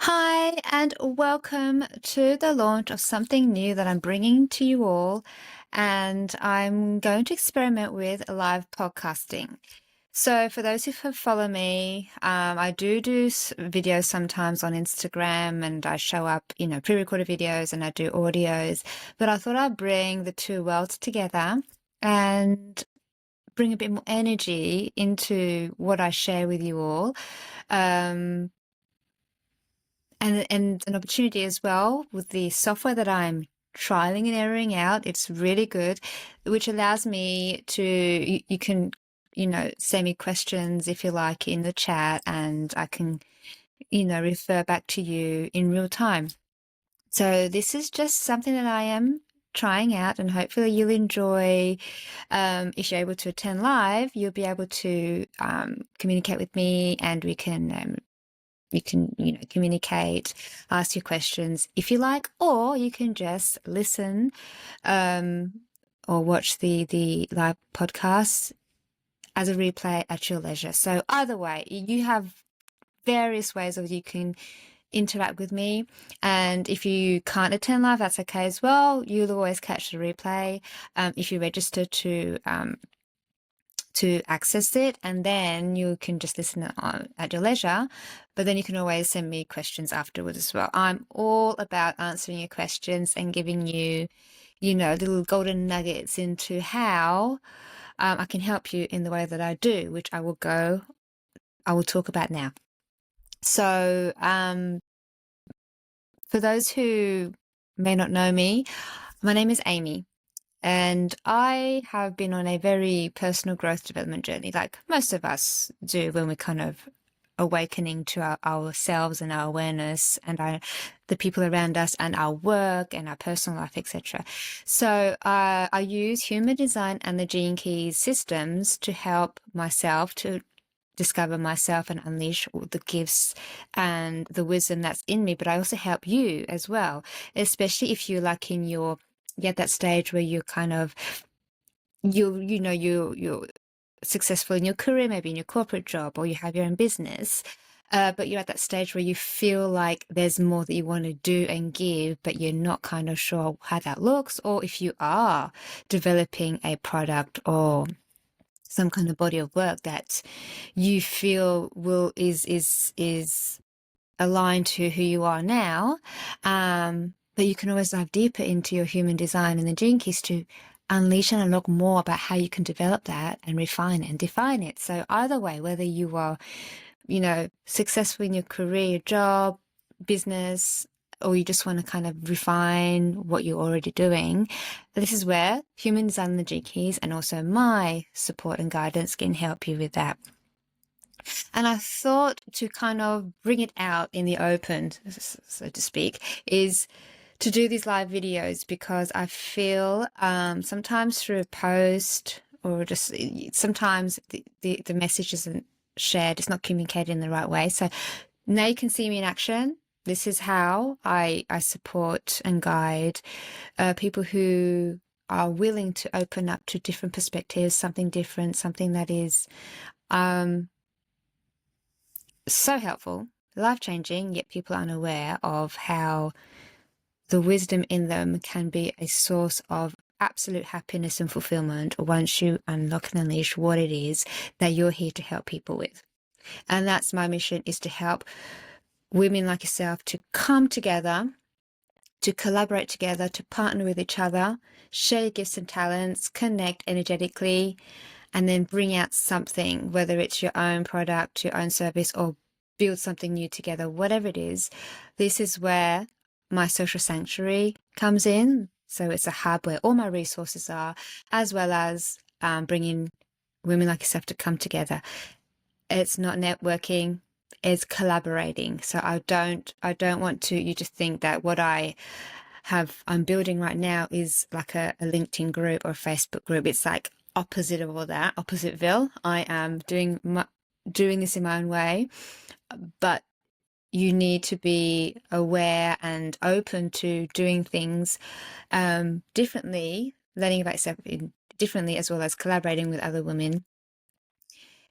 Hi, and welcome to the launch of something new that I'm bringing to you all. And I'm going to experiment with live podcasting. So, for those who have followed me, I do videos sometimes on Instagram, and I show up, pre-recorded videos, and I do audios. But I thought I'd bring the two worlds together and bring a bit more energy into what I share with you all. Um, and an opportunity as well with the software that I'm trialing and erroring out. It's really good, which allows me to, you can, send me questions if you like in the chat, and I can, refer back to you in real time. So this is just something that I am trying out, and hopefully you'll enjoy. If you're able to attend live, you'll be able to communicate with me, and you can, communicate, ask your questions if you like, or you can just listen um, or watch the live podcast as a replay at your leisure. So either way, you have various ways of you can interact with me. And if you can't attend live, that's okay as well. You'll always catch the replay if you register to access it, and then you can just listen at your leisure, but then you can always send me questions afterwards as well. I'm all about answering your questions and giving you, little golden nuggets into how I can help you in the way that I do, which I will talk about now. So for those who may not know me, my name is Amy. And I have been on a very personal growth development journey, like most of us do when we're kind of awakening to ourselves and our awareness and the people around us and our work and our personal life, etc. So I use human design and the Gene Keys systems to help myself to discover myself and unleash all the gifts and the wisdom that's in me. But I also help you as well, especially if you're like you're at that stage where you're kind of you're successful in your career, maybe in your corporate job, or you have your own business, but you're at that stage where you feel like there's more that you want to do and give, but you're not kind of sure how that looks, or if you are developing a product or some kind of body of work that you feel is aligned to who you are now, but you can always dive deeper into your human design and the Gene Keys to unleash and unlock more about how you can develop that and refine it and define it. So either way, whether you are, successful in your career, job, business, or you just want to kind of refine what you're already doing, this is where human design and the Gene Keys and also my support and guidance can help you with that. And I thought to kind of bring it out in the open, so to speak, is to do these live videos, because I feel sometimes through a post or just sometimes the message isn't shared, it's not communicated in the right way. So now you can see me in action. This is how I support and guide people who are willing to open up to different perspectives, something different, something that is so helpful, life-changing, yet people are unaware of how the wisdom in them can be a source of absolute happiness and fulfillment once you unlock and unleash what it is that you're here to help people with. And that's my mission, is to help women like yourself to come together, to collaborate together, to partner with each other, share gifts and talents, connect energetically, and then bring out something, whether it's your own product, your own service, or build something new together, whatever it is. This is where my social sanctuary comes in. So it's a hub where all my resources are, as well as bringing women like yourself to come together. It's not networking, it's collaborating. So I don't want to you to think that what I'm building right now is like a LinkedIn group or a Facebook group. It's like opposite of all that, oppositeville. I am doing this in my own way, but you need to be aware and open to doing things differently, learning about yourself differently, as well as collaborating with other women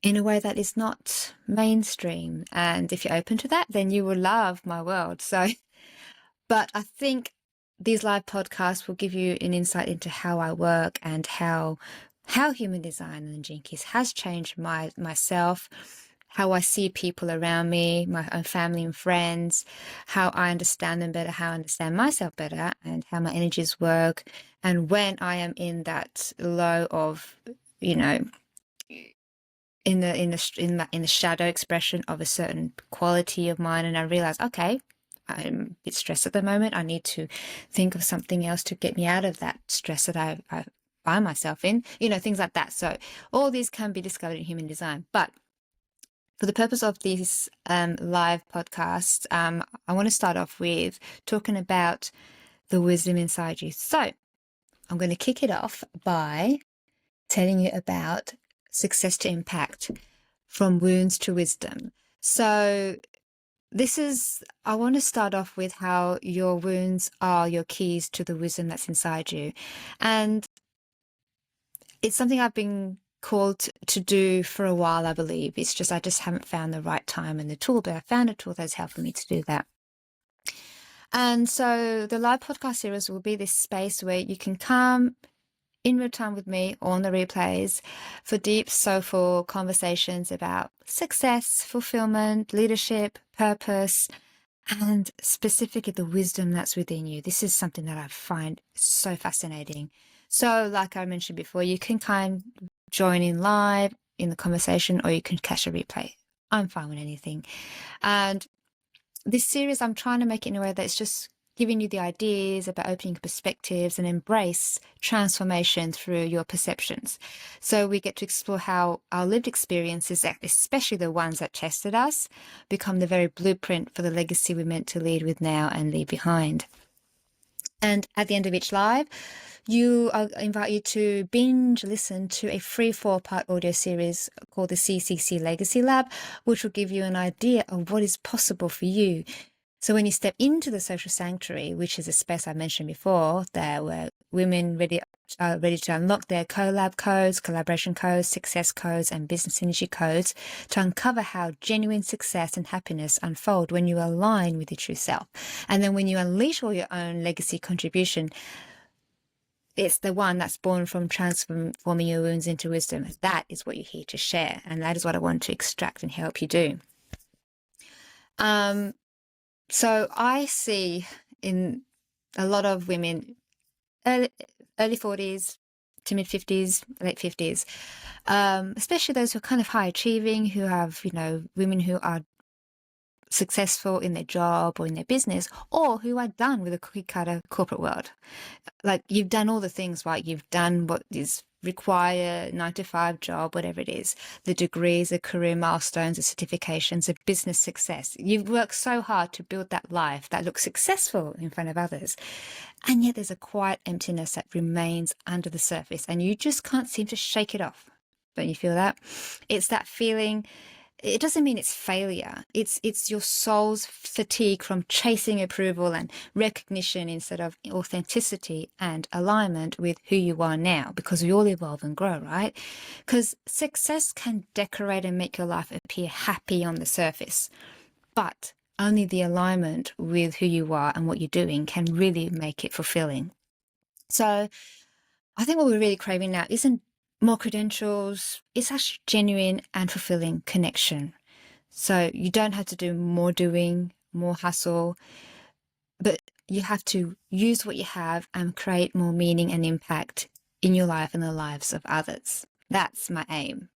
in a way that is not mainstream. And if you're open to that, then you will love my world. So, but I think these live podcasts will give you an insight into how I work and how human design and Gene Keys has changed myself, how I see people around me, my own family and friends, how I understand them better, how I understand myself better, and how my energies work. And when I am in that low of, you know, in the shadow expression of a certain quality of mine, and I realize, okay, I'm a bit stressed at the moment. I need to think of something else to get me out of that stress that I find myself in, things like that. So all these can be discovered in human design. But for the purpose of this live podcast, I want to start off with talking about the wisdom inside you. So I'm going to kick it off by telling you about success to impact, from wounds to wisdom. So I want to start off with how your wounds are your keys to the wisdom that's inside you. And it's something I've been called to do for a while, I believe. It's just, I just haven't found the right time and the tool, but I found a tool that's helping me to do that. And so the live podcast series will be this space where you can come in real time with me on the replays for deep, soulful conversations about success, fulfillment, leadership, purpose, and specifically the wisdom that's within you. This is something that I find so fascinating. So like I mentioned before, you can join in live in the conversation, or you can catch a replay. I'm fine with anything. And this series, I'm trying to make it in a way that's just giving you the ideas about opening perspectives and embrace transformation through your perceptions. So we get to explore how our lived experiences, especially the ones that tested us, become the very blueprint for the legacy we're meant to lead with now and leave behind. And at the end of each live, I invite you to binge listen to a free 4-part audio series called the CCC Legacy Lab, which will give you an idea of what is possible for you. So when you step into the social sanctuary, which is a space I mentioned before, there were women ready to unlock their collab codes, collaboration codes, success codes, and business energy codes to uncover how genuine success and happiness unfold when you align with your true self. And then when you unleash all your own legacy contribution, it's the one that's born from transforming your wounds into wisdom. That is what you're here to share. And that is what I want to extract and help you do. So I see in a lot of women, early 40s to mid 50s, late 50s, especially those who are kind of high achieving, who have, women who are successful in their job or in their business, or who are done with a cookie cutter corporate world. Like, you've done all the things, right? You've done what is required, 9-to-5 job, whatever it is, the degrees, the career milestones, the certifications, the business success. You've worked so hard to build that life that looks successful in front of others. And yet there's a quiet emptiness that remains under the surface, and you just can't seem to shake it off. Don't you feel that? It's that feeling. It doesn't mean it's failure. It's your soul's fatigue from chasing approval and recognition instead of authenticity and alignment with who you are now, because we all evolve and grow, right? Because success can decorate and make your life appear happy on the surface, but only the alignment with who you are and what you're doing can really make it fulfilling. So I think what we're really craving now isn't more credentials. It's actually genuine and fulfilling connection. So you don't have to do more doing, more hustle, but you have to use what you have and create more meaning and impact in your life and the lives of others. That's my aim.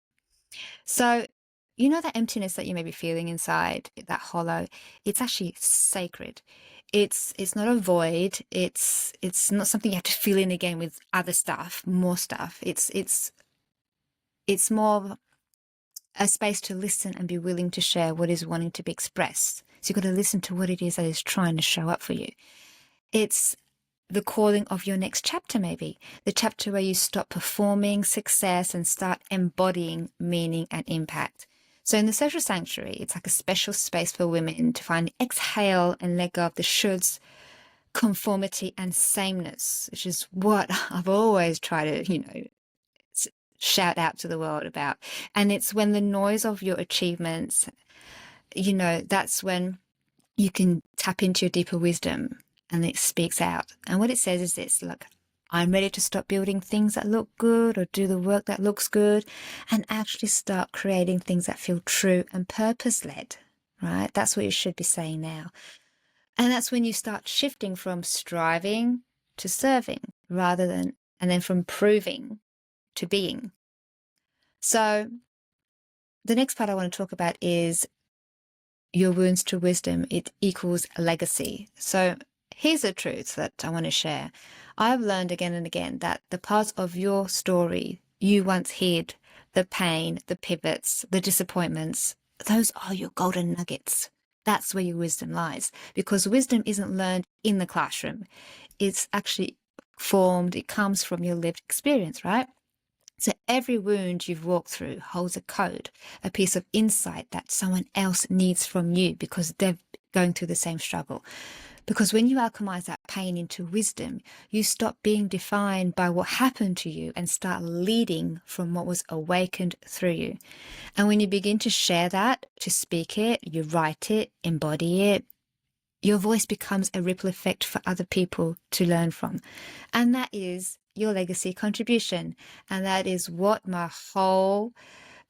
So, that emptiness that you may be feeling inside, that hollow, it's actually sacred. It's not a void. It's not something you have to fill in again with other stuff, more stuff. It's more a space to listen and be willing to share what is wanting to be expressed. So you've got to listen to what it is that is trying to show up for you. It's the calling of your next chapter, maybe the chapter where you stop performing success and start embodying meaning and impact. So in the social sanctuary, it's like a special space for women to find exhale and let go of the shoulds, conformity, and sameness, which is what I've always tried to, shout out to the world about. And it's when the noise of your achievements, that's when you can tap into your deeper wisdom and it speaks out. And what it says is this: look, I'm ready to stop building things that look good or do the work that looks good and actually start creating things that feel true and purpose-led, right? That's what you should be saying now. And that's when you start shifting from striving to serving and then from proving to being. So the next part I want to talk about is your wounds to wisdom. It equals legacy. So here's the truth that I want to share. I've learned again and again that the parts of your story you once hid, the pain, the pivots, the disappointments, those are your golden nuggets. That's where your wisdom lies, because wisdom isn't learned in the classroom. It's actually formed, it comes from your lived experience, right? So every wound you've walked through holds a code, a piece of insight that someone else needs from you because they're going through the same struggle. Because when you alchemize that pain into wisdom, you stop being defined by what happened to you and start leading from what was awakened through you. And when you begin to share that, to speak it, you write it, embody it, your voice becomes a ripple effect for other people to learn from. And that is your legacy contribution. And that is what my whole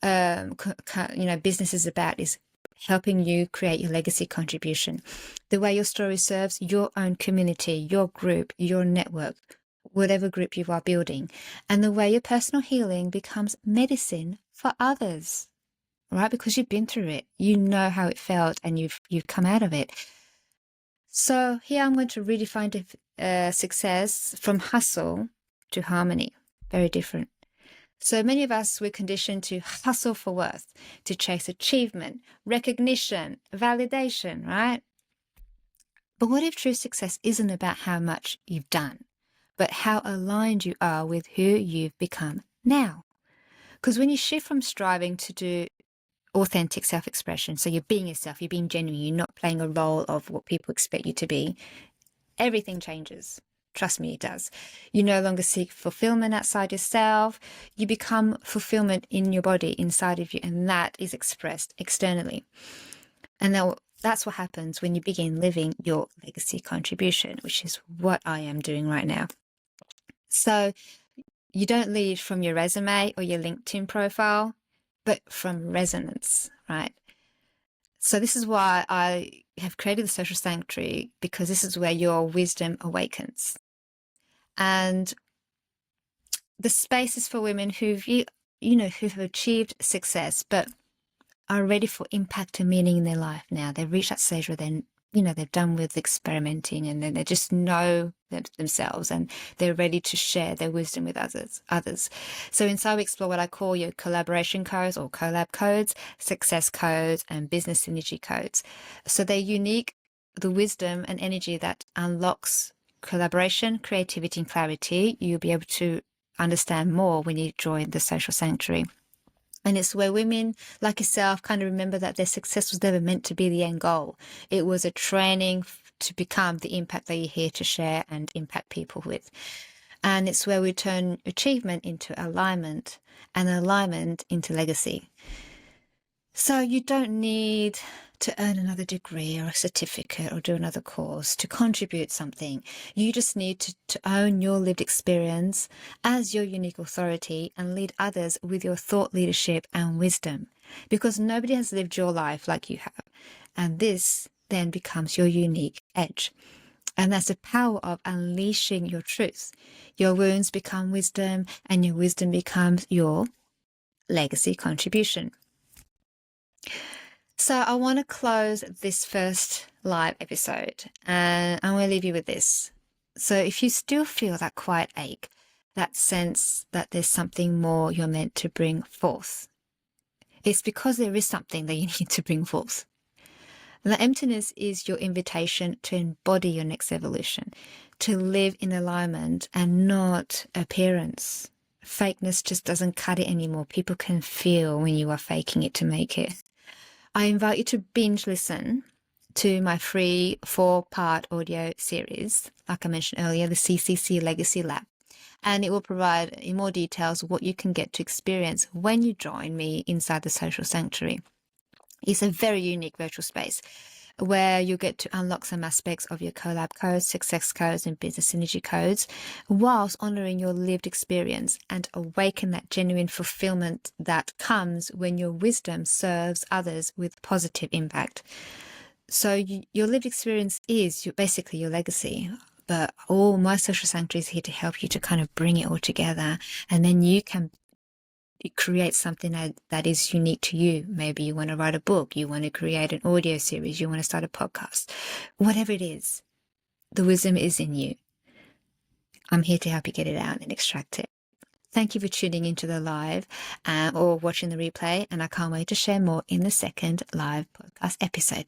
business is about, is helping you create your legacy contribution. The way your story serves your own community, your group, your network, whatever group you are building, and the way your personal healing becomes medicine for others, right? Because you've been through it, you know how it felt, and you've come out of it. So here I'm going to redefine success from hustle to harmony. Very different. So many of us, we're conditioned to hustle for worth, to chase achievement, recognition, validation, right? But what if true success isn't about how much you've done, but how aligned you are with who you've become now? Because when you shift from striving to do authentic self-expression, so you're being yourself, you're being genuine, you're not playing a role of what people expect you to be, everything changes. Trust me, it does. You no longer seek fulfillment outside yourself. You become fulfillment in your body, inside of you, and that is expressed externally. And that's what happens when you begin living your legacy contribution, which is what I am doing right now. So you don't lead from your resume or your LinkedIn profile, but from resonance, right? So this is why I have created the Social Sanctuary, because this is where your wisdom awakens. And the space is for women who've achieved success, but are ready for impact and meaning in their life now. They've reached that stage where they're done with experimenting, and then they just know themselves, and they're ready to share their wisdom with others. So inside we explore what I call your collaboration codes or collab codes, success codes, and business synergy codes. So they're unique, the wisdom and energy that unlocks collaboration, creativity, and clarity. You'll be able to understand more when you join the Social Sanctuary. And it's where women like yourself kind of remember that their success was never meant to be the end goal. It was a training to become the impact that you're here to share and impact people with. And it's where we turn achievement into alignment and alignment into legacy. So you don't need to earn another degree or a certificate or do another course to contribute something. You just need to own your lived experience as your unique authority and lead others with your thought leadership and wisdom, because nobody has lived your life like you have. And this then becomes your unique edge. And that's the power of unleashing your truth. Your wounds become wisdom, and your wisdom becomes your legacy contribution. So I want to close this first live episode, and I'm going to leave you with this. So if you still feel that quiet ache, that sense that there's something more you're meant to bring forth, it's because there is something that you need to bring forth. And the emptiness is your invitation to embody your next evolution, to live in alignment and not appearance. Fakeness just doesn't cut it anymore. People can feel when you are faking it to make it. I invite you to binge listen to my free 4-part audio series, like I mentioned earlier, the CCC Legacy Lab. and it will provide in more details what you can get to experience when you join me inside the Social Sanctuary. It's a very unique virtual space where you'll get to unlock some aspects of your collab codes, success codes, and business synergy codes, whilst honoring your lived experience and awaken that genuine fulfillment that comes when your wisdom serves others with positive impact. So your lived experience is basically your legacy. But all my Social Sanctuary is here to help you to kind of bring it all together, and then you can create something that is unique to you. Maybe you want to write a book, you want to create an audio series, you want to start a podcast, whatever it is, the wisdom is in you. I'm here to help you get it out and extract it. Thank you for tuning into the live or watching the replay, and I can't wait to share more in the second live podcast episode.